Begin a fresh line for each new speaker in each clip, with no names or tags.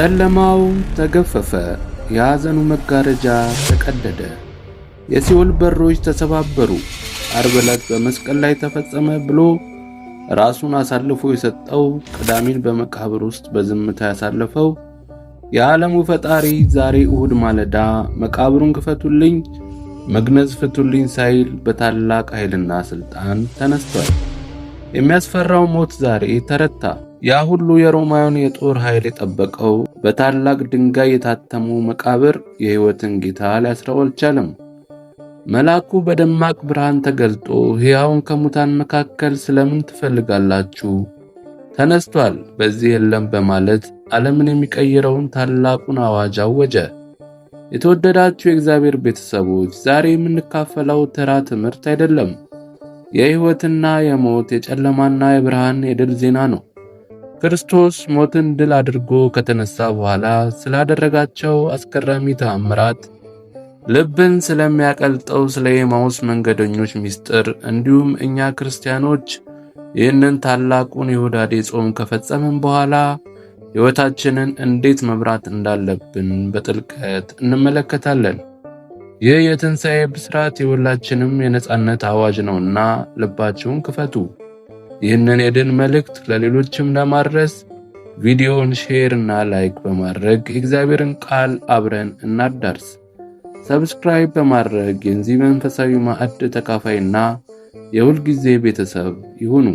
ጨለማው ተገፈፈ፣ የሐዘኑ መጋረጃ ተቀደደ፣ የሲኦል በሮች ተሰባበሩ። ዓርብ ዕለት በመስቀል ላይ ተፈጸመ ብሎ ራሱን አሳልፎ የሰጠው፣ ቅዳሜን በመቃብር ውስጥ በዝምታ ያሳለፈው የዓለሙ ፈጣሪ ዛሬ እሁድ ማለዳ መቃብሩን ክፈቱልኝ፣ መግነዝ ፍቱልኝ ሳይል በታላቅ ኃይልና ሥልጣን ተነስቷል። የሚያስፈራው ሞት ዛሬ ተረታ። ያ ሁሉ የሮማውያን የጦር ኃይል የጠበቀው በታላቅ ድንጋይ የታተመው መቃብር የሕይወትን ጌታ ሊያስረው አልቻለም። መልአኩ በደማቅ ብርሃን ተገልጦ ሕያውን ከሙታን መካከል ስለምን ትፈልጋላችሁ? ተነስቷል፣ በዚህ የለም በማለት ዓለምን የሚቀይረውን ታላቁን አዋጅ አወጀ። የተወደዳችሁ የእግዚአብሔር ቤተሰቦች፣ ዛሬ የምንካፈለው ተራ ትምህርት አይደለም። የሕይወትና የሞት የጨለማና የብርሃን የድል ዜና ነው። ክርስቶስ ሞትን ድል አድርጎ ከተነሳ በኋላ ስላደረጋቸው አስገራሚ ተአምራት፣ ልብን ስለሚያቀልጠው ስለ ኤማሁስ መንገደኞች ምስጢር፣ እንዲሁም እኛ ክርስቲያኖች ይህንን ታላቁን የሁዳዴ ጾም ከፈጸምን በኋላ ሕይወታችንን እንዴት መምራት እንዳለብን በጥልቀት እንመለከታለን። ይህ የትንሣኤ ብስራት የሁላችንም የነጻነት አዋጅ ነውና ልባችሁን ክፈቱ። ይህንን የድል መልእክት ለሌሎችም ለማድረስ ቪዲዮውን ሼር እና ላይክ በማድረግ የእግዚአብሔርን ቃል አብረን እናዳርስ። ሰብስክራይብ በማድረግ የዚህ መንፈሳዊ ማዕድ ተካፋይና የሁል ጊዜ ቤተሰብ ይሁኑ።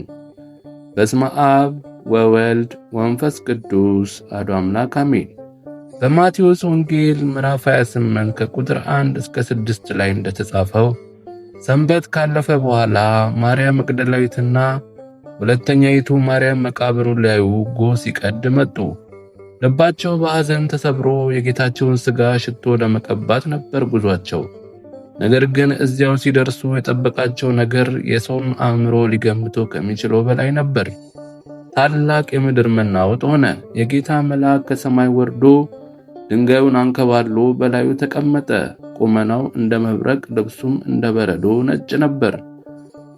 በስመ አብ ወወልድ ወመንፈስ ቅዱስ አሐዱ አምላክ አሜን። በማቴዎስ ወንጌል ምዕራፍ 28 ከቁጥር 1 እስከ 6 ላይ እንደተጻፈው ሰንበት ካለፈ በኋላ ማርያም መግደላዊትና ሁለተኛይቱ ማርያም መቃብሩን ሊያዩ ጎህ ሲቀድ መጡ። ልባቸው በሐዘን ተሰብሮ የጌታቸውን ሥጋ ሽቶ ለመቀባት ነበር ጉዟቸው። ነገር ግን እዚያው ሲደርሱ የጠበቃቸው ነገር የሰውን አእምሮ ሊገምቶ ከሚችለው በላይ ነበር። ታላቅ የምድር መናወጥ ሆነ። የጌታ መልአክ ከሰማይ ወርዶ ድንጋዩን አንከባሎ በላዩ ተቀመጠ። ቁመናው እንደ መብረቅ፣ ልብሱም እንደ በረዶ ነጭ ነበር።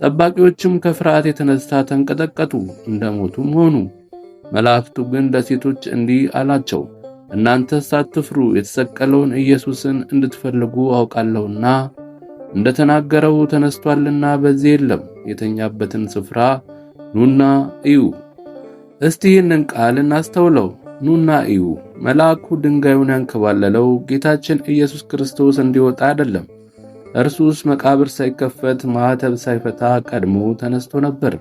ጠባቂዎችም ከፍርሃት የተነሳ ተንቀጠቀጡ፣ እንደ ሞቱም ሆኑ። መላእክቱ ግን ለሴቶች እንዲህ አላቸው፣ እናንተስ አትፍሩ፣ የተሰቀለውን ኢየሱስን እንድትፈልጉ አውቃለሁና እንደተናገረው ተነስቷልና በዚህ የለም። የተኛበትን ስፍራ ኑና እዩ። እስቲ ይህንን ቃል እናስተውለው። ኑና እዩ። መልአኩ ድንጋዩን ያንከባለለው ጌታችን ኢየሱስ ክርስቶስ እንዲወጣ አይደለም። እርሱስ መቃብር ሳይከፈት ማኅተብ ሳይፈታ ቀድሞ ተነስቶ ነበር።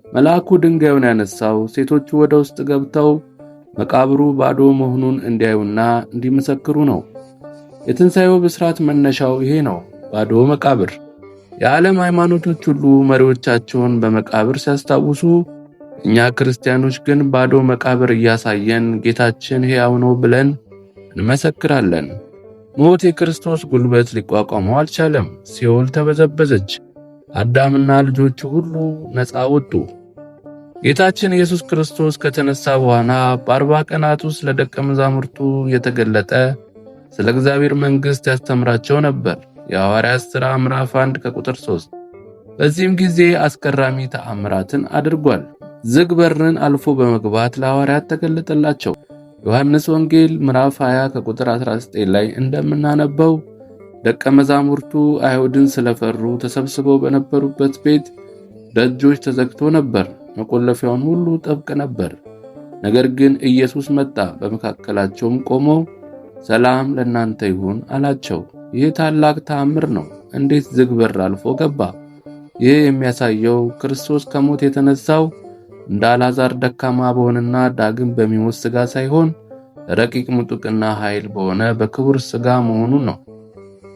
መልአኩ ድንጋዩን ያነሳው ሴቶቹ ወደ ውስጥ ገብተው መቃብሩ ባዶ መሆኑን እንዲያዩና እንዲመሰክሩ ነው። የትንሣኤው ብስራት መነሻው ይሄ ነው፣ ባዶ መቃብር። የዓለም ሃይማኖቶች ሁሉ መሪዎቻቸውን በመቃብር ሲያስታውሱ፣ እኛ ክርስቲያኖች ግን ባዶ መቃብር እያሳየን ጌታችን ሕያው ነው ብለን እንመሰክራለን። ሞት የክርስቶስ ጉልበት ሊቋቋመው አልቻለም። ሲኦል ተበዘበዘች። አዳምና ልጆቹ ሁሉ ነፃ ወጡ። ጌታችን ኢየሱስ ክርስቶስ ከተነሳ በኋላ በ40 ቀናት ውስጥ ለደቀ መዛሙርቱ የተገለጠ ስለ እግዚአብሔር መንግሥት ያስተምራቸው ነበር። የሐዋርያት ሥራ ምዕራፍ 1 ከቁጥር 3። በዚህም ጊዜ አስገራሚ ተአምራትን አድርጓል። ዝግ በርን አልፎ በመግባት ለሐዋርያት ተገለጠላቸው። ዮሐንስ ወንጌል ምዕራፍ 20 ከቁጥር 19 ላይ እንደምናነበው ደቀ መዛሙርቱ አይሁድን ስለፈሩ ተሰብስበው በነበሩበት ቤት ደጆች ተዘግቶ ነበር። መቆለፊያውን ሁሉ ጠብቅ ነበር። ነገር ግን ኢየሱስ መጣ፣ በመካከላቸውም ቆሞ ሰላም ለእናንተ ይሁን አላቸው። ይህ ታላቅ ተአምር ነው። እንዴት ዝግ በር አልፎ ገባ? ይህ የሚያሳየው ክርስቶስ ከሞት የተነሳው እንደ አልዓዛር ደካማ በሆነና ዳግም በሚሞት ሥጋ ሳይሆን ረቂቅ ምጡቅና ኃይል በሆነ በክቡር ሥጋ መሆኑን ነው።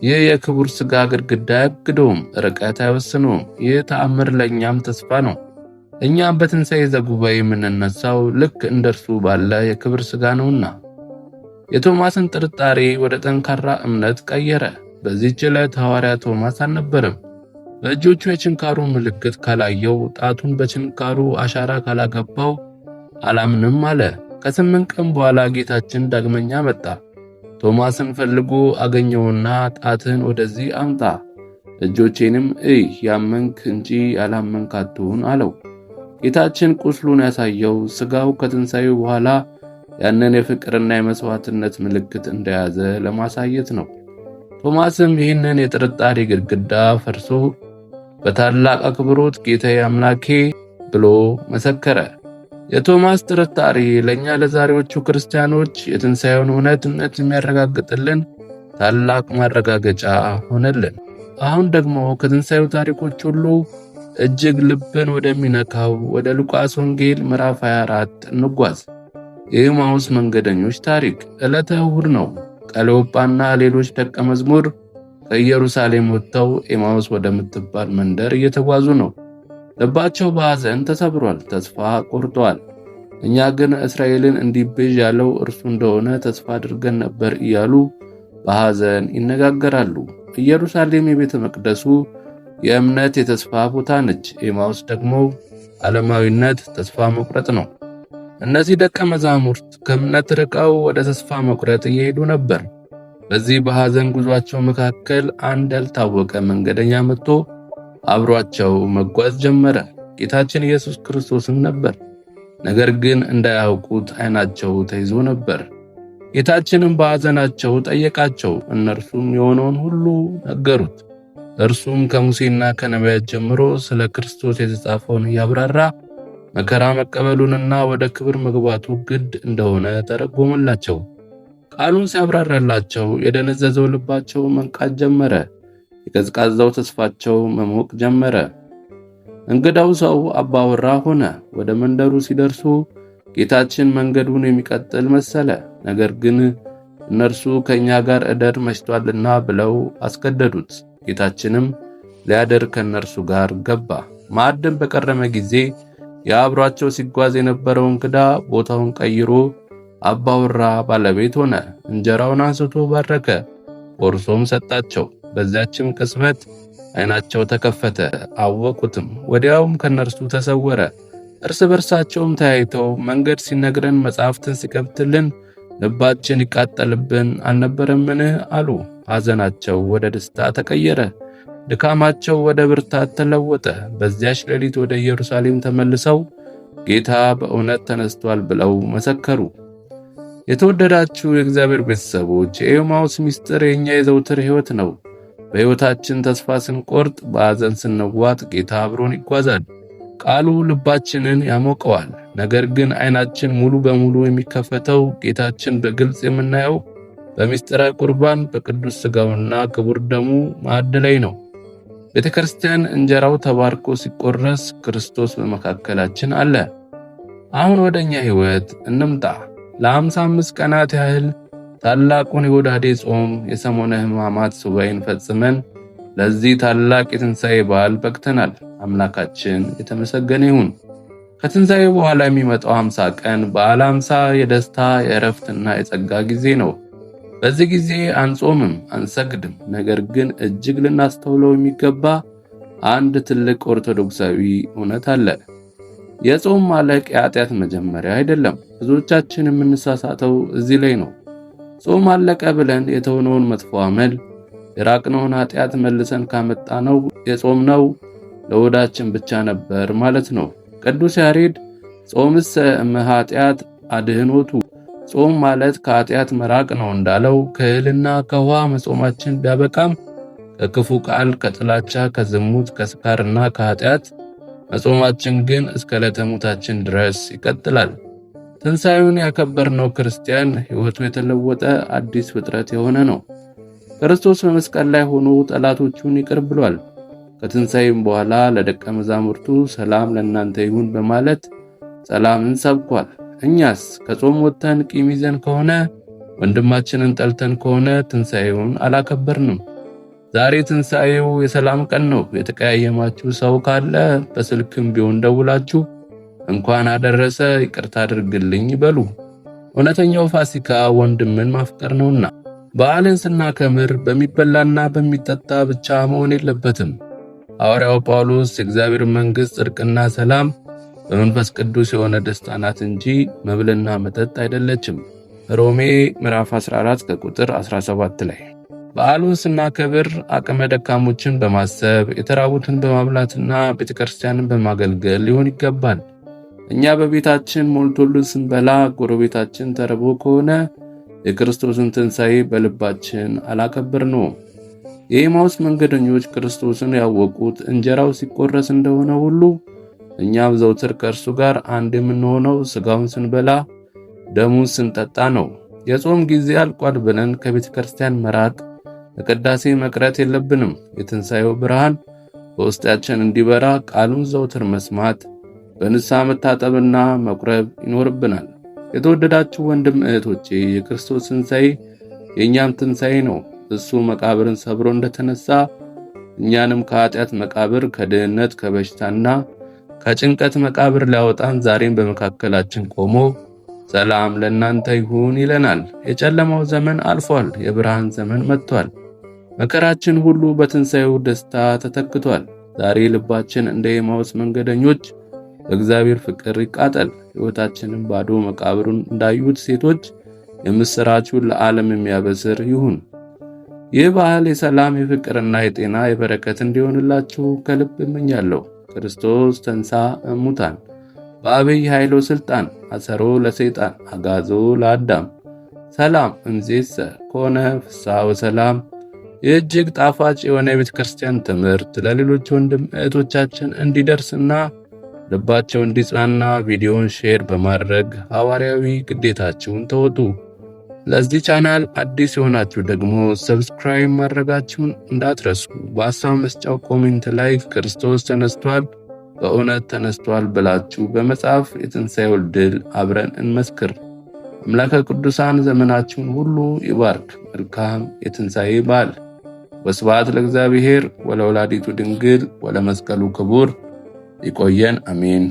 ይህ የክቡር ሥጋ ግድግዳ አያግደውም፣ ርቀት አይወስነውም። ይህ ተአምር ለእኛም ተስፋ ነው። እኛም በትንሣኤ ዘጉባኤ የምንነሳው ልክ እንደርሱ ባለ የክብር ሥጋ ነውና። የቶማስን ጥርጣሬ ወደ ጠንካራ እምነት ቀየረ። በዚህች ዕለት ሐዋርያ ቶማስ አልነበረም። በእጆቹ የችንካሩ ምልክት ካላየው፣ ጣቱን በችንካሩ አሻራ ካላገባው አላምንም አለ። ከ8 ቀን በኋላ ጌታችን ዳግመኛ መጣ። ቶማስን ፈልጎ አገኘውና ጣትህን ወደዚህ አምጣ፣ እጆቼንም እይ፣ ያመንክ እንጂ ያላመንክ አትሁን አለው። ጌታችን ቁስሉን ያሳየው ሥጋው ከትንሣኤው በኋላ ያንን የፍቅርና የመስዋዕትነት ምልክት እንደያዘ ለማሳየት ነው። ቶማስም ይህንን የጥርጣሬ ግድግዳ ፈርሶ በታላቅ አክብሮት ጌታዬ አምላኬ ብሎ መሰከረ። የቶማስ ጥርጣሬ ለኛ ለዛሬዎቹ ክርስቲያኖች የትንሣኤውን እውነትነት የሚያረጋግጥልን ታላቅ ማረጋገጫ ሆነልን። አሁን ደግሞ ከትንሣኤው ታሪኮች ሁሉ እጅግ ልብን ወደሚነካው ወደ ሉቃስ ወንጌል ምዕራፍ 24 እንጓዝ። የኤማሁስ መንገደኞች ታሪክ። ዕለተ እሁድ ነው። ቀለዮጳና ሌሎች ደቀ መዝሙር ከኢየሩሳሌም ወጥተው ኤማሁስ ወደምትባል መንደር እየተጓዙ ነው። ልባቸው በሐዘን ተሰብሯል፣ ተስፋ ቆርጠዋል። እኛ ግን እስራኤልን እንዲቤዥ ያለው እርሱ እንደሆነ ተስፋ አድርገን ነበር እያሉ በሐዘን ይነጋገራሉ። ኢየሩሳሌም የቤተ መቅደሱ የእምነት የተስፋ ቦታ ነች። ኤማሁስ ደግሞ ዓለማዊነት፣ ተስፋ መቁረጥ ነው። እነዚህ ደቀ መዛሙርት ከእምነት ርቀው ወደ ተስፋ መቁረጥ እየሄዱ ነበር። በዚህ በሐዘን ጉዟቸው መካከል አንድ ያልታወቀ መንገደኛ መጥቶ አብሯቸው መጓዝ ጀመረ። ጌታችን ኢየሱስ ክርስቶስም ነበር። ነገር ግን እንዳያውቁት ዓይናቸው ተይዞ ነበር። ጌታችንም በሐዘናቸው ጠየቃቸው። እነርሱም የሆነውን ሁሉ ነገሩት። እርሱም ከሙሴና ከነቢያት ጀምሮ ስለ ክርስቶስ የተጻፈውን እያብራራ መከራ መቀበሉንና ወደ ክብር መግባቱ ግድ እንደሆነ ተረጎመላቸው። ቃሉን ሲያብራራላቸው የደነዘዘው ልባቸው መንቃት ጀመረ። የቀዝቃዛው ተስፋቸው መሞቅ ጀመረ። እንግዳው ሰው አባወራ ሆነ። ወደ መንደሩ ሲደርሱ ጌታችን መንገዱን የሚቀጥል መሰለ። ነገር ግን እነርሱ ከእኛ ጋር እደር መሽቷልና ብለው አስገደዱት። ጌታችንም ሊያድር ከእነርሱ ጋር ገባ። ማዕድም በቀረመ ጊዜ የአብሯቸው ሲጓዝ የነበረው እንግዳ ቦታውን ቀይሮ አባወራ ባለቤት ሆነ። እንጀራውን አንስቶ ባረከ፣ ቆርሶም ሰጣቸው። በዚያችም ቅጽበት ዓይናቸው ተከፈተ፣ አወቁትም። ወዲያውም ከነርሱ ተሰወረ። እርስ በርሳቸውም ተያይተው መንገድ ሲነግረን መጻሕፍትን ሲከፍትልን ልባችን ይቃጠልብን አልነበረምን አሉ። ሐዘናቸው ወደ ደስታ ተቀየረ፣ ድካማቸው ወደ ብርታት ተለወጠ። በዚያች ሌሊት ወደ ኢየሩሳሌም ተመልሰው ጌታ በእውነት ተነስቷል ብለው መሰከሩ። የተወደዳችሁ የእግዚአብሔር ቤተሰቦች፣ የኤማሁስ ምስጢር የኛ የዘውትር ሕይወት ነው። በሕይወታችን ተስፋ ስንቆርጥ፣ በሐዘን ስንዋጥ ጌታ አብሮን ይጓዛል። ቃሉ ልባችንን ያሞቀዋል። ነገር ግን ዓይናችን ሙሉ በሙሉ የሚከፈተው ጌታችን በግልጽ የምናየው በምስጢረ ቁርባን በቅዱስ ሥጋውና ክቡር ደሙ ማዕድ ላይ ነው። ቤተ ክርስቲያን እንጀራው ተባርኮ ሲቆረስ ክርስቶስ በመካከላችን አለ። አሁን ወደኛ ሕይወት እንምጣ። ለ55 ቀናት ያህል ታላቁን የሆዳዴ ጾም የሰሞነ ሕማማት ሱባኤን ፈጽመን ለዚህ ታላቅ የትንሣኤ በዓል በቅተናል። አምላካችን የተመሰገነ ይሁን። ከትንሣኤ በኋላ የሚመጣው 50 ቀን በዓለ 50 የደስታ የእረፍትና የጸጋ ጊዜ ነው። በዚህ ጊዜ አንጾምም፣ አንሰግድም። ነገር ግን እጅግ ልናስተውለው የሚገባ አንድ ትልቅ ኦርቶዶክሳዊ እውነት አለ። የጾም ማለቅ የኃጢአት መጀመሪያ አይደለም። ብዙዎቻችን የምንሳሳተው እዚህ ላይ ነው። ጾም አለቀ ብለን የተውነውን መጥፎ አመል፣ የራቅነውን ኃጢአት መልሰን ካመጣነው የጾምነው ለሆዳችን ብቻ ነበር ማለት ነው። ቅዱስ ያሬድ ጾምሰ እምኃጢአት አድኅኖቱ፣ ጾም ማለት ከኃጢአት መራቅ ነው እንዳለው ከእህልና ከውሃ መጾማችን ቢያበቃም ከክፉ ቃል፣ ከጥላቻ፣ ከዝሙት፣ ከስካርና ከኃጢአት መጾማችን ግን እስከ ዕለተ ሞታችን ድረስ ይቀጥላል። ትንሣኤውን ያከበርነው ክርስቲያን ሕይወቱ የተለወጠ አዲስ ፍጥረት የሆነ ነው። ክርስቶስ በመስቀል ላይ ሆኖ ጠላቶቹን ይቅር ብሏል። ከትንሣኤም በኋላ ለደቀ መዛሙርቱ ሰላም ለእናንተ ይሁን በማለት ሰላምን ሰብኳል። እኛስ ከጾም ወጥተን ቂም ይዘን ከሆነ፣ ወንድማችንን ጠልተን ከሆነ ትንሣኤውን አላከበርንም። ዛሬ ትንሣኤው የሰላም ቀን ነው። የተቀያየማችሁ ሰው ካለ በስልክም ቢሆን ደውላችሁ እንኳን አደረሰ ይቅርታ አድርግልኝ ይበሉ። እውነተኛው ፋሲካ ወንድምን ማፍቀር ነውና በዓልን ስናከብር በሚበላና በሚጠጣ ብቻ መሆን የለበትም። ሐዋርያው ጳውሎስ የእግዚአብሔር መንግሥት ጽድቅና ሰላም በመንፈስ ቅዱስ የሆነ ደስታ ናት እንጂ መብልና መጠጥ አይደለችም። ሮሜ ምዕራፍ 14 ከቁጥር 17 ላይ። በዓሉን ስናከብር አቅመ ደካሞችን በማሰብ የተራቡትን በማብላትና ቤተክርስቲያንን በማገልገል ሊሆን ይገባል። እኛ በቤታችን ሞልቶልን ስንበላ ጎረቤታችን ተርቦ ከሆነ የክርስቶስን ትንሣኤ በልባችን አላከበርነውም። የኤማውስ መንገደኞች ክርስቶስን ያወቁት እንጀራው ሲቆረስ እንደሆነ ሁሉ እኛም ዘውትር ከእርሱ ጋር አንድ የምንሆነው ሥጋውን ስንበላ ደሙን ስንጠጣ ነው። የጾም ጊዜ አልቋል ብለን ከቤተ ክርስቲያን መራቅ፣ ለቅዳሴ መቅረት የለብንም። የትንሣኤው ብርሃን በውስጣችን እንዲበራ ቃሉን ዘውትር መስማት፣ በንስሐ መታጠብና መቁረብ ይኖርብናል። የተወደዳችሁ ወንድም እህቶቼ፣ የክርስቶስ ትንሣኤ የእኛም ትንሣኤ ነው። እሱ መቃብርን ሰብሮ እንደተነሳ እኛንም ከኃጢአት መቃብር፣ ከድህነት፣ ከበሽታና ከጭንቀት መቃብር ሊያወጣን ዛሬም በመካከላችን ቆሞ ሰላም ለእናንተ ይሁን ይለናል። የጨለማው ዘመን አልፏል፣ የብርሃን ዘመን መጥቷል። መከራችን ሁሉ በትንሣኤው ደስታ ተተክቷል። ዛሬ ልባችን እንደ ኤማውስ መንገደኞች በእግዚአብሔር ፍቅር ይቃጠል። ሕይወታችንን ባዶ መቃብሩን እንዳዩት ሴቶች የምሥራቹን ለዓለም የሚያበስር ይሁን። ይህ በዓል የሰላም፣ የፍቅርና የጤና የበረከት እንዲሆንላችሁ ከልብ እመኛለሁ። ክርስቶስ ተንሥአ እሙታን በአብይ ኃይሎ ሥልጣን አሰሮ ለሰይጣን አጋዞ ለአዳም ሰላም እምይእዜሰ ኮነ ፍስሐ ወሰላም። እጅግ ጣፋጭ የሆነ የቤተ ክርስቲያን ትምህርት ለሌሎች ወንድም እህቶቻችን እንዲደርስና ልባቸው እንዲጽናና ቪዲዮን ሼር በማድረግ ሐዋርያዊ ግዴታችሁን ተወጡ። ለዚህ ቻናል አዲስ የሆናችሁ ደግሞ ሰብስክራይብ ማድረጋችሁን እንዳትረሱ። በሐሳብ መስጫው ኮሜንት ላይ ክርስቶስ ተነስቷል፣ በእውነት ተነስቷል ብላችሁ በመጻፍ የትንሣኤውን ድል አብረን እንመስክር። አምላከ ቅዱሳን ዘመናችሁን ሁሉ ይባርክ። መልካም የትንሣኤ በዓል። ወስብሐት ለእግዚአብሔር ወለወላዲቱ ድንግል ወለመስቀሉ ክቡር። ይቆየን። አሜን።